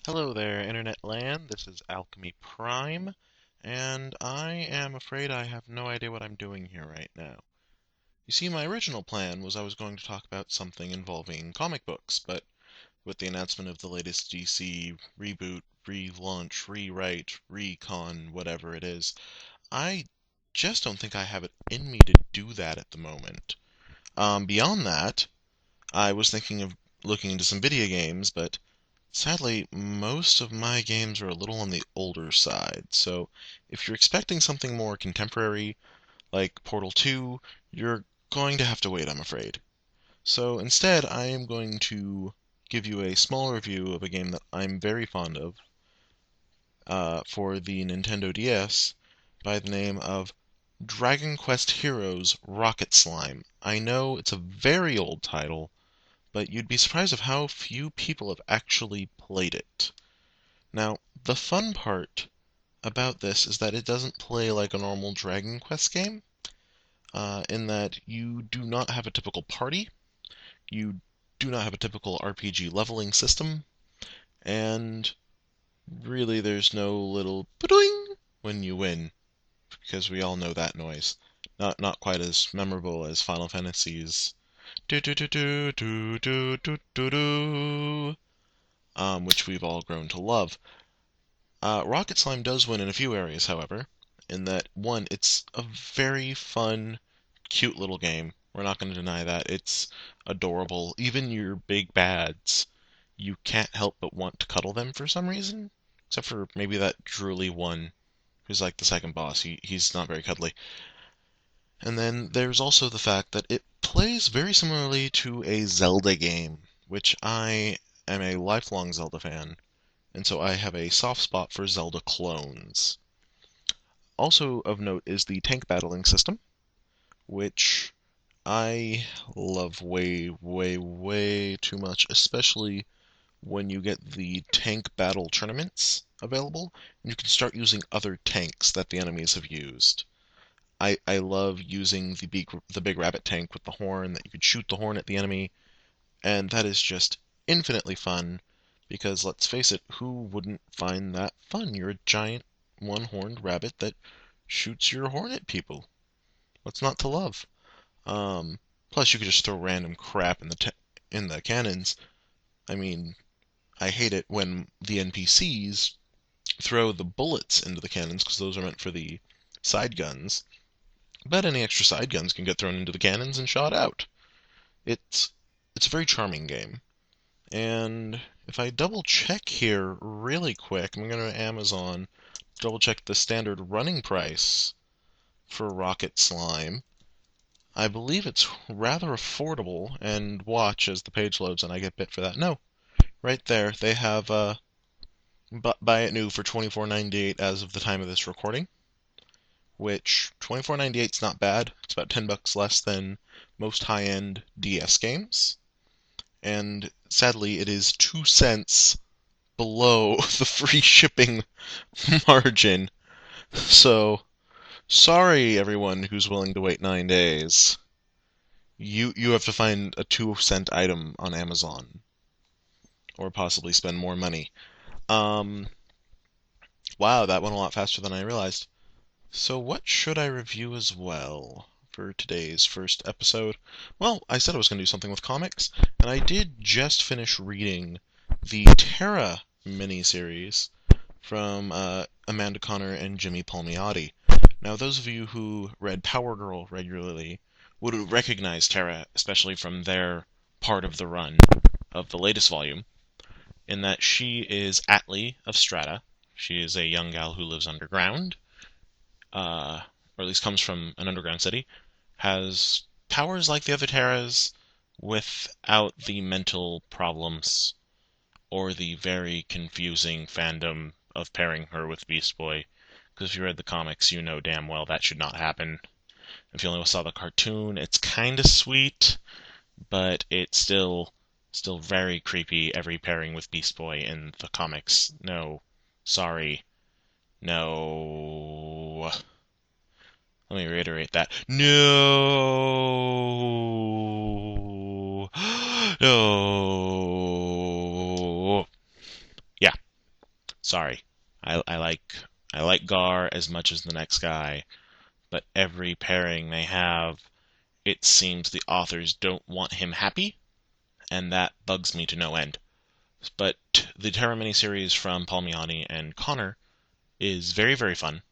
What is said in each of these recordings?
Hello there, Internet Land. This is Alchemyprime, and I am afraid I have no idea what I'm doing here right now. You see, my original plan was I was going to talk about something involving comic books, but with the announcement of the latest DC Reboot, relaunch, rewrite, recon, whatever it is, I just don't think I have it in me to do that at the moment. Beyond that, I was thinking of looking into some video games, but sadly, most of my games are a little on the older side, so if you're expecting something more contemporary, like Portal 2, you're going to have to wait, I'm afraid. So instead, I am going to give you a small review of a game that I'm very fond of for the Nintendo DS by the name of Dragon Quest Heroes Rocket Slime. I know it's a very old title, but you'd be surprised of how few people have actually played it. Now, the fun part about this is that it doesn't play like a normal Dragon Quest game, in that you do not have a typical party, you do not have a typical RPG leveling system, and really there's no little ba-doing when you win, because we all know that noise. Not quite as memorable as Final Fantasy's do do do do do do do do do, which we've all grown to love. Rocket Slime does win in a few areas, however, in that, one, it's a very fun, cute little game. We're not going to deny that. It's adorable. Even your big bads, you can't help but want to cuddle them for some reason. Except for maybe that drooly one who's like the second boss. He's not very cuddly. And then there's also the fact that it plays very similarly to a Zelda game, which I am a lifelong Zelda fan, and so I have a soft spot for Zelda clones. Also of note is the tank battling system, which I love way, way, way too much, especially when you get the tank battle tournaments available, and you can start using other tanks that the enemies have used. I love using the big rabbit tank with the horn that you could shoot the horn at the enemy, and that is just infinitely fun because let's face it, who wouldn't find that fun? You're a giant one-horned rabbit that shoots your horn at people. What's not to love? Plus, you could just throw random crap in the cannons. I mean, I hate it when the NPCs throw the bullets into the cannons because those are meant for the side guns. But any extra side guns can get thrown into the cannons and shot out. It's it's a very charming game. And if I double check here really quick, I'm going to Amazon, double check the standard running price for Rocket Slime. I believe it's rather affordable, and watch as the page loads and I get bit for that. No, right there, they have buy it new for $24.98 as of the time of this recording, which $24.98 is not bad. It's about $10 less than most high-end DS games. And sadly, it is 2 cents below the free shipping margin. So, sorry everyone who's willing to wait 9 days. You have to find a 2-cent item on Amazon or possibly spend more money. Um wow, that went a lot faster than I realized. So what should I review as well for today's first episode? Well, I said I was going to do something with comics, and I did just finish reading the Terra miniseries from Amanda Connor and Jimmy Palmiotti. Now, those of you who read Power Girl regularly would recognize Terra, especially from their part of the run of the latest volume, in that she is Atli of Strata. She is a young gal who lives underground, or at least comes from an underground city, has powers like the other Terras without the mental problems or the very confusing fandom of pairing her with Beast Boy. Because if you read the comics, you know damn well that should not happen. If you only saw the cartoon, it's kind of sweet, but it's still very creepy. Every pairing with Beast Boy in the comics. No, sorry, no. Let me reiterate that. No. No. Yeah. Sorry. I like Gar as much as the next guy, but every pairing they have, it seems the authors don't want him happy, and that bugs me to no end. But the Terra miniseries from Palmiani and Connor is very, very fun.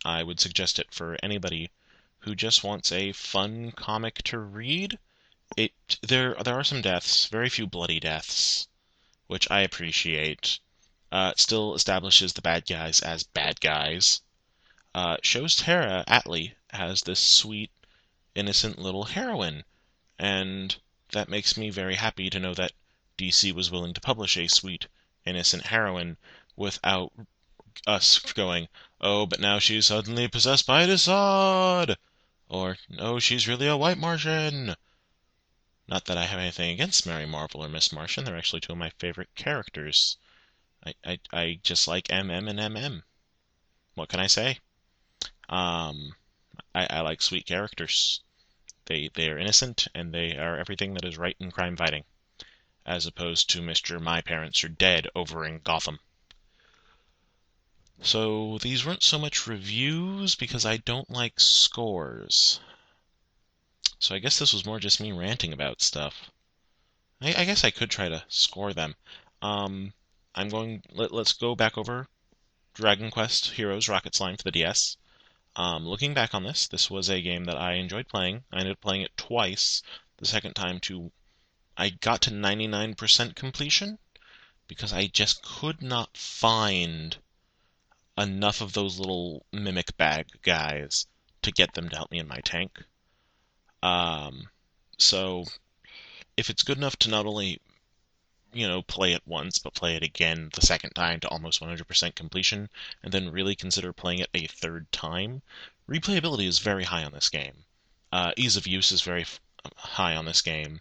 I would suggest it for anybody who just wants a fun comic to read. There are some deaths, very few bloody deaths, which I appreciate. It still establishes the bad guys as bad guys. Shows Terra Atlee as this sweet, innocent little heroine, and that makes me very happy to know that DC was willing to publish a sweet, innocent heroine without us going, oh, but now she's suddenly possessed by Desaad! Or, no, she's really a white Martian! Not that I have anything against Mary Marvel or Miss Martian, they're actually two of my favorite characters. I just like MM and MM. What can I say? Um, I like sweet characters. They are innocent, and they are everything that is right in crime fighting, as opposed to Mr. My Parents Are Dead over in Gotham. So these weren't so much reviews because I don't like scores. So I guess this was more just me ranting about stuff. I guess I could try to score them. Um, let's go back over Dragon Quest Heroes Rocket Slime for the DS. Looking back on this was a game that I enjoyed playing. I ended up playing it twice. The second time I got to 99% completion because I just could not find enough of those little mimic bag guys to get them to help me in my tank. Um, so if it's good enough to not only play it once, but play it again the second time to almost 100% completion, and then really consider playing it a third time. Replayability is very high on this game. Ease of use is very high on this game.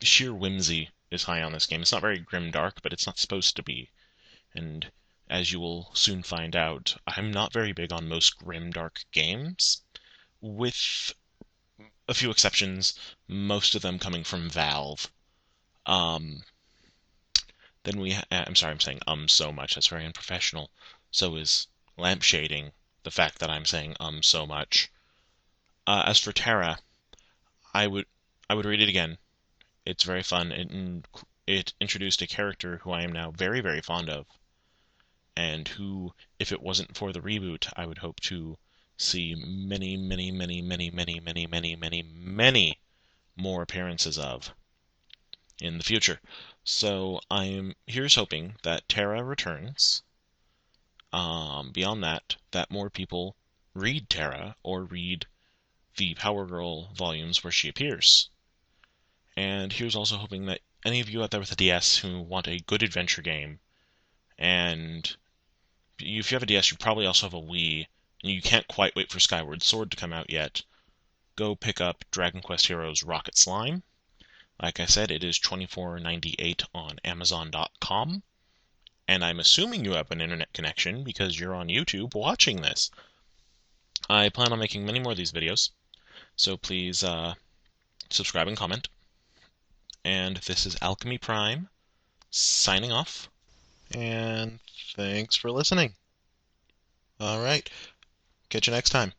Sheer whimsy is high on this game. It's not very grim-dark, but it's not supposed to be. And as you will soon find out, I'm not very big on most grim-dark games, with a few exceptions, most of them coming from Valve. Um, I'm sorry, I'm saying so much. That's very unprofessional. So is lampshading the fact that I'm saying so much. As for Terra, I would I would read it again. It's very fun. It introduced a character who I am now very, very fond of, and who, if it wasn't for the reboot, I would hope to see many, many, many, many, many, many, many, many, many more appearances of in the future. So here's hoping that Terra returns. Beyond that more people read Terra or read the Power Girl volumes where she appears. And here's also hoping that any of you out there with a DS who want a good adventure game, and if you have a DS, you probably also have a Wii, and you can't quite wait for Skyward Sword to come out yet, go pick up Dragon Quest Heroes Rocket Slime. Like I said, it is $24.98 on Amazon.com. And I'm assuming you have an internet connection because you're on YouTube watching this. I plan on making many more of these videos, so please subscribe and comment. And this is Alchemyprime signing off. And thanks for listening. All right, catch you next time.